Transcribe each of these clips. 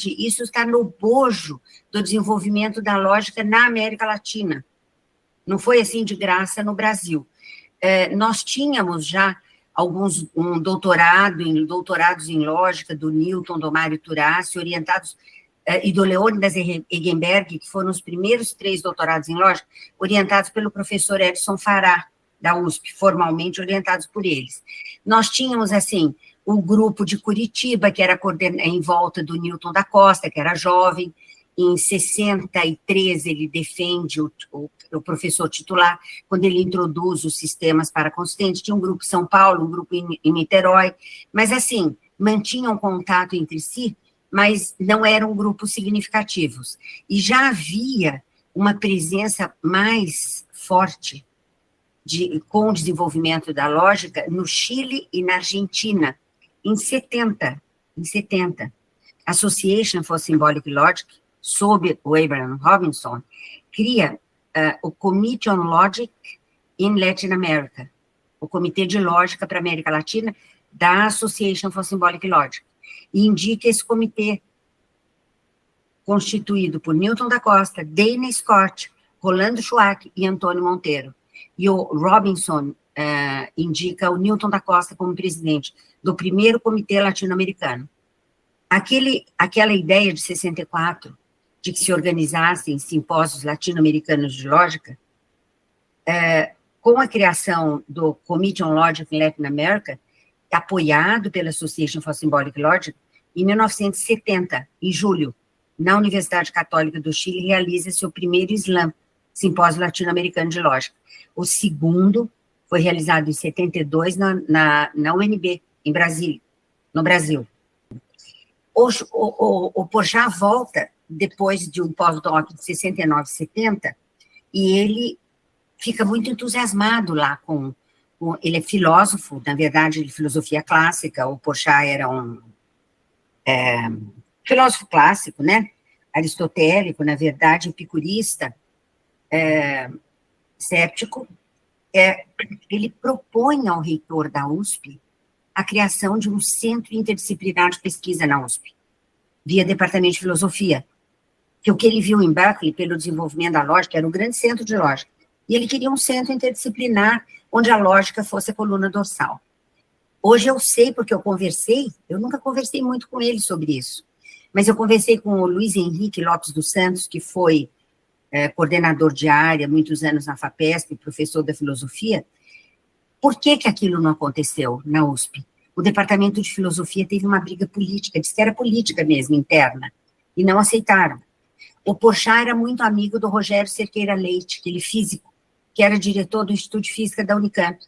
verdade, isso está no bojo do desenvolvimento da lógica na América Latina. Não foi assim de graça no Brasil. Nós tínhamos já doutorados em lógica do Newton, do Mário Turassi, orientados, e do Leônidas Egenberg, que foram os primeiros 3 doutorados em lógica, orientados pelo professor Edson Fará, da USP, formalmente orientados por eles. Nós tínhamos, assim, o grupo de Curitiba, que era em volta do Newton da Costa, que era jovem. Em 63, ele defende o professor titular, quando ele introduz os sistemas paraconsistentes. Tinha um grupo em São Paulo, um grupo em Niterói, mas, assim, mantinham contato entre si, mas não eram grupos significativos. E já havia uma presença mais forte com o desenvolvimento da lógica no Chile e na Argentina, em 70. Association for Symbolic Logic, sob o Abraham Robinson, cria o Committee on Logic in Latin America, o Comitê de Lógica para a América Latina, da Association for Symbolic Logic, e indica esse comitê constituído por Newton da Costa, Dana Scott, Rolando Schwack e Antônio Monteiro. E o Robinson indica o Newton da Costa como presidente do primeiro comitê latino-americano. Aquela ideia de 64, de que se organizassem simpósios latino-americanos de lógica, com a criação do Committee on Logic in Latin America, apoiado pela Association for Symbolic Logic, em 1970, em julho, na Universidade Católica do Chile, realiza-se o primeiro SLAM, Simpósio Latino-Americano de Lógica. O segundo foi realizado em 72 na UNB, em Brasília, no Brasil. O Porchat volta depois de um pós-doc de 69, 70, e ele fica muito entusiasmado lá ele é filósofo, na verdade, de filosofia clássica. O Porchat era um filósofo clássico, né? Aristotélico, na verdade, epicurista, céptico. Ele propõe ao reitor da USP a criação de um centro interdisciplinar de pesquisa na USP, via departamento de filosofia, que o que ele viu em Berkeley, pelo desenvolvimento da lógica, era um grande centro de lógica, e ele queria um centro interdisciplinar, onde a lógica fosse a coluna dorsal. Hoje eu sei, porque eu nunca conversei muito com ele sobre isso, mas eu conversei com o Luiz Henrique Lopes dos Santos, que foi coordenador de área, muitos anos na FAPESP, professor da filosofia. Por que aquilo não aconteceu na USP? O departamento de filosofia teve uma briga política, disse que era política mesmo, interna, e não aceitaram. O Porchat era muito amigo do Rogério Cerqueira Leite, aquele físico, que era diretor do Instituto de Física da Unicamp.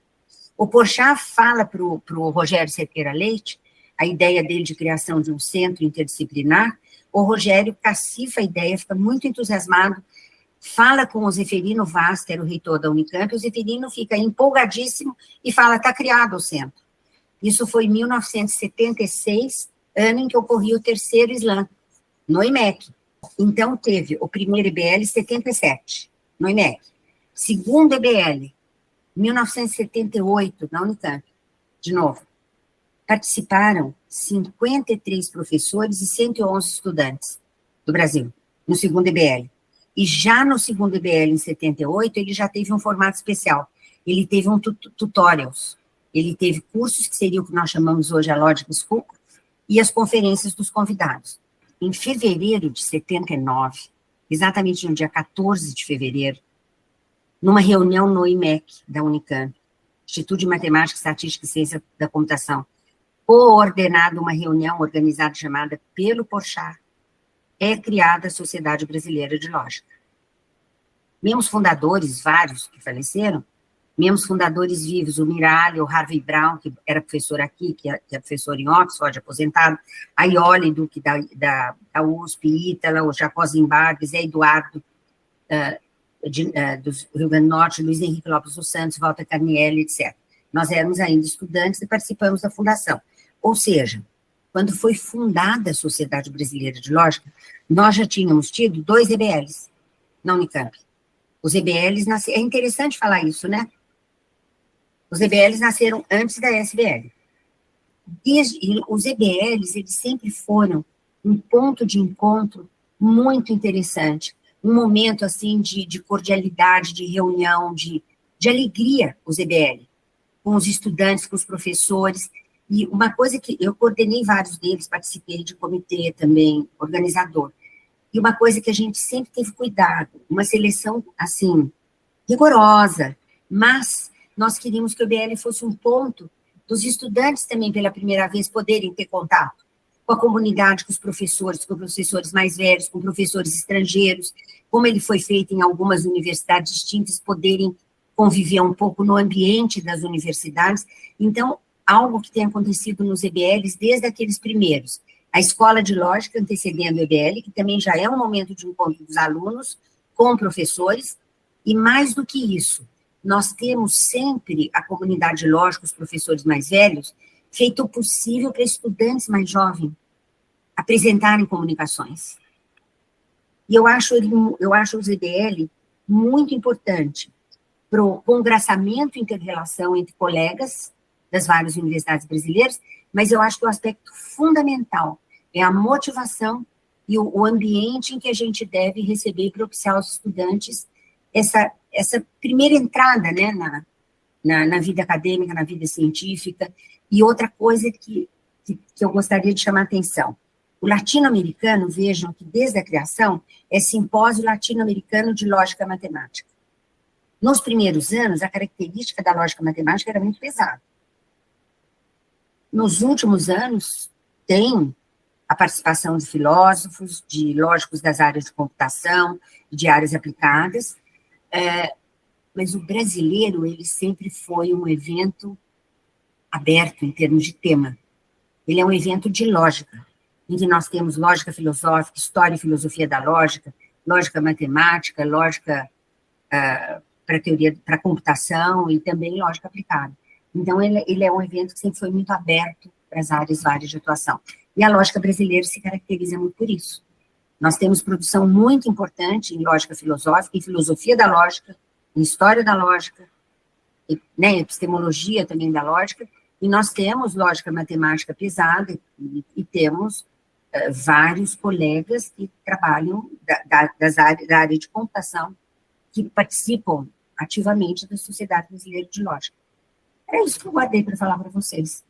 O Porchat fala para o Rogério Cerqueira Leite a ideia dele de criação de um centro interdisciplinar. O Rogério cacifa a ideia, fica muito entusiasmado, fala com o Zeferino Vaz, que era o reitor da Unicamp, e o Zeferino fica empolgadíssimo e fala, está criado o centro. Isso foi em 1976, ano em que ocorria o terceiro SLAM, no IMEC. Então, teve o primeiro IBL em 77, no IMEC. Segundo IBL, 1978, na Unicamp, de novo. Participaram 53 professores e 111 estudantes do Brasil, no segundo IBL. E já no segundo IBL, em 78, ele já teve um formato especial. Ele teve tutorials, ele teve cursos que seriam o que nós chamamos hoje a Logic School, e as conferências dos convidados. Em fevereiro de 79, exatamente no dia 14 de fevereiro, numa reunião no IMEC, da Unicamp, Instituto de Matemática, Estatística e Ciência da Computação, coordenada uma reunião organizada chamada pelo Porchat, é criada a Sociedade Brasileira de Lógica. Membros fundadores, vários que faleceram, membros fundadores vivos, o Miralles, o Harvey Brown, que era professor aqui, que é professor em Oxford, aposentado, a Iole Duque da USP, Ítala, o Jacó Zimbardi, Zé Eduardo, do Rio Grande do Norte, Luiz Henrique Lopes dos Santos, Walter Carnielli, etc. Nós éramos ainda estudantes e participamos da fundação. Ou seja, quando foi fundada a Sociedade Brasileira de Lógica, nós já tínhamos tido 2 EBLs na Unicamp. Os EBLs nasceram, é interessante falar isso, né? Os EBLs nasceram antes da SBL. E os EBLs, eles sempre foram um ponto de encontro muito interessante, um momento, assim, de cordialidade, de reunião, de alegria, os EBL, com os estudantes, com os professores, e uma coisa que eu coordenei vários deles, participei de comitê também, organizador, e uma coisa que a gente sempre teve cuidado, uma seleção, assim, rigorosa, mas nós queríamos que o EBL fosse um ponto dos estudantes também, pela primeira vez, poderem ter contato com a comunidade, com os professores, com professores mais velhos, com professores estrangeiros, como ele foi feito em algumas universidades distintas, poderem conviver um pouco no ambiente das universidades. Então, algo que tem acontecido nos EBLs desde aqueles primeiros. A escola de lógica antecedendo o EBL, que também já é um momento de encontro dos alunos com professores, e mais do que isso, nós temos sempre a comunidade lógica, os professores mais velhos, feito o possível para estudantes mais jovens apresentarem comunicações. E eu acho os EBL muito importante para o congraçamento e inter-relação entre colegas das várias universidades brasileiras, mas eu acho que o aspecto fundamental é a motivação e o ambiente em que a gente deve receber e propiciar aos estudantes essa primeira entrada, né, na vida acadêmica, na vida científica. E outra coisa que eu gostaria de chamar a atenção, o latino-americano, vejam que desde a criação é simpósio latino-americano de lógica matemática. Nos primeiros anos, a característica da lógica matemática era muito pesada. Nos últimos anos, tem a participação de filósofos, de lógicos das áreas de computação, de áreas aplicadas, mas o brasileiro, ele sempre foi um evento aberto em termos de tema. Ele é um evento de lógica, em que nós temos lógica filosófica, história e filosofia da lógica, lógica matemática, lógica para teoria, para computação e também lógica aplicada. Então, ele é um evento que sempre foi muito aberto para as várias de atuação. E a lógica brasileira se caracteriza muito por isso. Nós temos produção muito importante em lógica filosófica, em filosofia da lógica, em história da lógica, né, epistemologia também da lógica, e nós temos lógica matemática pesada e temos vários colegas que trabalham da área de computação, que participam ativamente da Sociedade Brasileira de Lógica. É isso que eu guardei para falar para vocês.